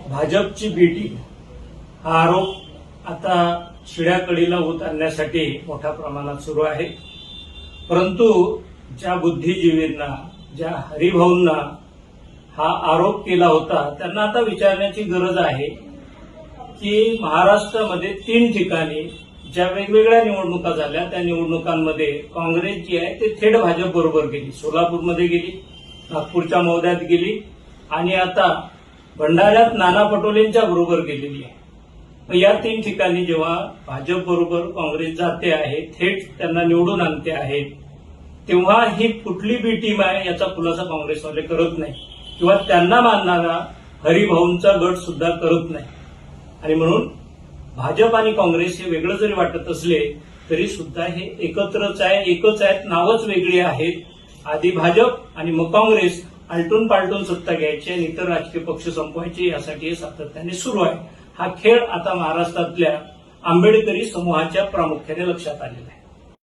भाजपची बी टीम हा आरोप आता शिड्याकडीला होत आणण्यासाठी मोठ्या प्रमाणात सुरू आहे. परंतु ज्या बुद्धिजीवींना, ज्या हरिभाऊंना हा आरोप केला होता त्यांना आता विचारण्याची गरज आहे की महाराष्ट्रामध्ये 3 ठिकाणी ज्या वेगवेगळ्या निवडणुका झाल्या त्या निवडणुकांमध्ये काँग्रेस जी आहे ते थेट भाजप बरोबर गेली. सोलापूरमध्ये गेली, नागपूरच्या मौद्यात गेली आणि आता भंडाऱ्यात नाना पटोलेंच्या बरोबर गेलेली आहे. या 3 ठिकाणी जेव्हा भाजप बरोबर काँग्रेस जाते आहे, थेट त्यांना निवडून आणते आहे, तेव्हा ही कुठली बी टीम आहे याचा खुलासा काँग्रेसवाले करत नाही किंवा त्यांना मानणारा हरिभाऊंचा गट सुद्धा करत नाही. आणि म्हणून भाजप आणि काँग्रेस हे वेगळं जरी वाटत असले तरी सुद्धा हे एकत्रच आहे, एकच आहेत, नावच वेगळी आहेत. आधी भाजप आणि मग काँग्रेस आलटून पालटून सत्ता घ्यायची आणि इतर राजकीय पक्ष संपवायचे, यासाठी हे सातत्याने सुरू आहे. हा खेळ आता महाराष्ट्रातल्या आंबेडकरी समूहाच्या प्रामुख्याने लक्षात आलेला आहे.